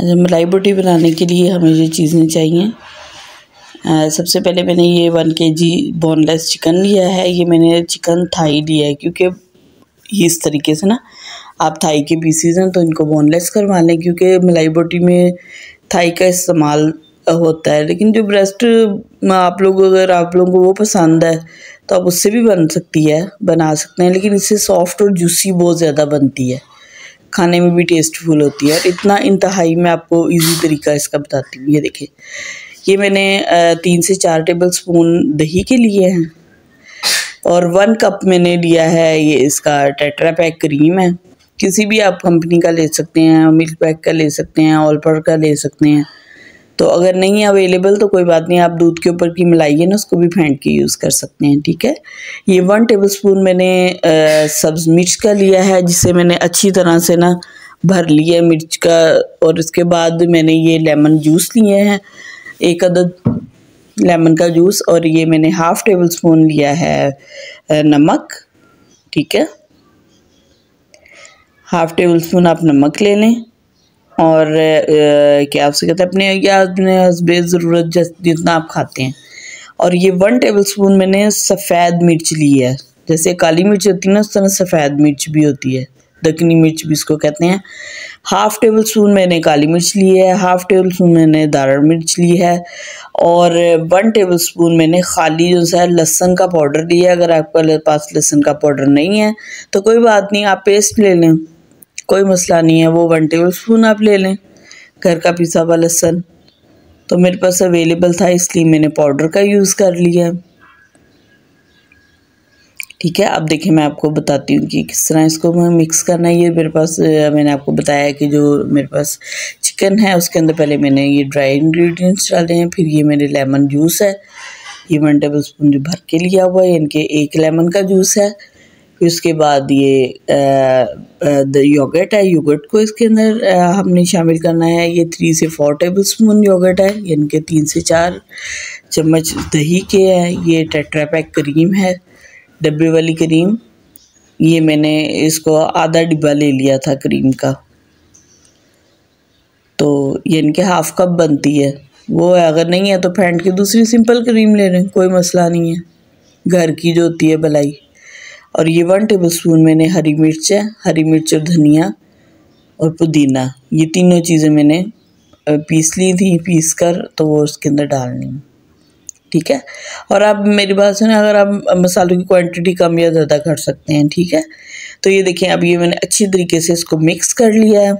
मलाई बोटी बनाने के लिए हमें ये चीज़ें चाहिए। सबसे पहले मैंने ये 1 kg बोनलेस चिकन लिया है। ये मैंने चिकन थाई लिया है, क्योंकि इस तरीके से ना आप थाई के पीसीज हैं तो इनको बोनलेस करवा लें, क्योंकि मलाई बोटी में थाई का इस्तेमाल होता है। लेकिन जो ब्रेस्ट आप लोग अगर आप लोगों को वो पसंद है तो आप उससे भी बना सकते हैं, लेकिन इससे सॉफ्ट और जूसी बहुत ज़्यादा बनती है, खाने में भी टेस्टफुल होती है। और इतना इंतहाई मैं आपको इजी तरीका इसका बताती हूँ। ये देखिए, ये मैंने 3 से 4 टेबल स्पून दही के लिए हैं और 1 कप मैंने लिया है ये इसका टेट्रा पैक क्रीम है। किसी भी आप कंपनी का ले सकते हैं, मिल्क पैक का ले सकते हैं, ऑलपर का ले सकते हैं। तो अगर नहीं अवेलेबल तो कोई बात नहीं, आप दूध के ऊपर की मलाई है ना उसको भी फेंट के यूज़ कर सकते हैं, ठीक है। ये 1 टेबलस्पून मैंने सब्ज़ मिर्च का लिया है, जिसे मैंने अच्छी तरह से ना भर लिया है मिर्च का। और इसके बाद मैंने ये लेमन जूस लिए हैं, 1 अदद लेमन का जूस। और ये मैंने 1/2 टेबलस्पून लिया है नमक, ठीक है। 1/2 टेबलस्पून आप नमक ले लें। और क्या आपसे कहते हैं अपने बेज़रूरत जितना आप खाते हैं। और ये 1 टेबलस्पून मैंने सफ़ेद मिर्च ली है। जैसे काली मिर्च होती है ना, उस तरह सफ़ेद मिर्च भी होती है, दक्कनी मिर्च भी इसको कहते हैं। 1/2 टेबलस्पून मैंने काली मिर्च ली है, 1/2 टेबलस्पून मैंने दारा मिर्च ली है और 1 टेबलस्पून मैंने खाली जो है लहसुन का पाउडर लिया है। अगर आपके पास लहसुन का पाउडर नहीं है तो कोई बात नहीं, आप पेस्ट ले लें, कोई मसला नहीं है। वो 1 टेबलस्पून आप ले लें, घर का पिसा हुआ लहसुन। तो मेरे पास अवेलेबल था इसलिए मैंने पाउडर का यूज़ कर लिया, ठीक है। अब देखिए मैं आपको बताती हूँ कि किस तरह इसको मैं मिक्स करना है। ये मेरे पास मैंने आपको बताया कि जो मेरे पास चिकन है उसके अंदर पहले मैंने ये ड्राई इंग्रेडिएंट्स डाले हैं, फिर ये मेरे लेमन जूस है, ये 1 टेबलस्पून जो भर के लिया हुआ है, इनके 1 लेमन का जूस है। फिर उसके बाद ये योगर्ट है, योगर्ट को इसके अंदर हमने शामिल करना है। ये 3 से 4 टेबलस्पून योगर्ट है, यानी कि 3 से 4 चम्मच दही के हैं। ये टेट्रा पैक क्रीम है, डब्बे वाली क्रीम। ये मैंने इसको आधा डिब्बा ले लिया था क्रीम का, तो ये इनके 1/2 कप बनती है। वो है, अगर नहीं है तो फेंट के दूसरी सिंपल क्रीम ले लें, कोई मसला नहीं है, घर की जो होती है भलाई। और ये 1 टेबलस्पून मैंने हरी मिर्च है, हरी मिर्च और धनिया और पुदीना, ये तीनों चीज़ें मैंने पीस ली थी, पीस कर तो वो उसके अंदर डालनी है, ठीक है। और आप मेरी बात सुने, अगर आप मसालों की क्वांटिटी कम या ज़्यादा कर सकते हैं, ठीक है। तो ये देखें, अब ये मैंने अच्छी तरीके से इसको मिक्स कर लिया है।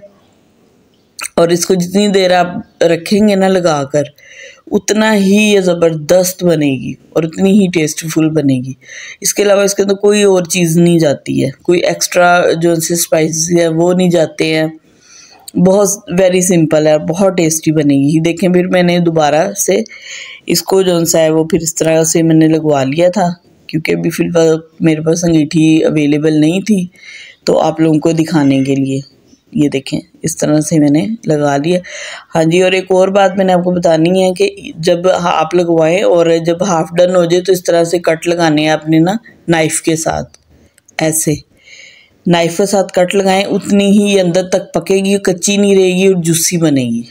और इसको जितनी देर आप रखेंगे ना लगा कर, उतना ही ये ज़बरदस्त बनेगी और उतनी ही टेस्टफुल बनेगी। इसके अलावा इसके अंदर कोई और चीज़ नहीं जाती है, कोई एक्स्ट्रा जो से स्पाइसेस है वो नहीं जाते हैं। बहुत वेरी सिंपल है, बहुत टेस्टी बनेगी। देखें, फिर मैंने दोबारा से इसको जो सा है वो फिर इस तरह से मैंने लगवा लिया था, क्योंकि अभी फिलहाल मेरे पास अंगीठी अवेलेबल नहीं थी, तो आप लोगों को दिखाने के लिए ये देखें इस तरह से मैंने लगा लिया। हाँ जी, और एक और बात मैंने आपको बतानी है कि जब आप लगवाएं और जब हाफ डन हो जाए तो इस तरह से कट लगाने हैं अपने ना नाइफ़ के साथ, ऐसे नाइफ़ के साथ कट लगाएं, उतनी ही अंदर तक पकेगी, कच्ची नहीं रहेगी और जूसी बनेगी,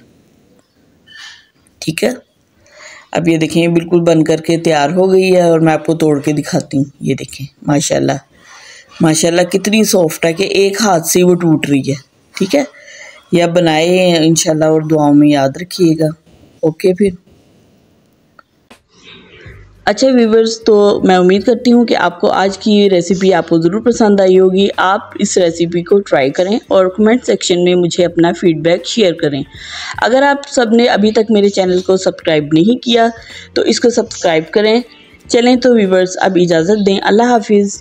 ठीक है। अब ये देखें, ये बिल्कुल बन करके तैयार हो गई है और मैं आपको तोड़ के दिखाती हूँ। ये देखें, माशाल्लाह माशाल्लाह कितनी सॉफ्ट है कि एक हाथ से वो टूट रही है, ठीक है। ये आप बनाए इंशाल्लाह और दुआओं में याद रखिएगा। ओके फिर अच्छा व्यूवर्स, तो मैं उम्मीद करती हूँ कि आपको आज की ये रेसिपी आपको ज़रूर पसंद आई होगी। आप इस रेसिपी को ट्राई करें और कमेंट सेक्शन में मुझे अपना फ़ीडबैक शेयर करें। अगर आप सब ने अभी तक मेरे चैनल को सब्सक्राइब नहीं किया तो इसको सब्सक्राइब करें। चलें तो व्यूवर्स, अब इजाज़त दें। अल्लाह हाफिज़।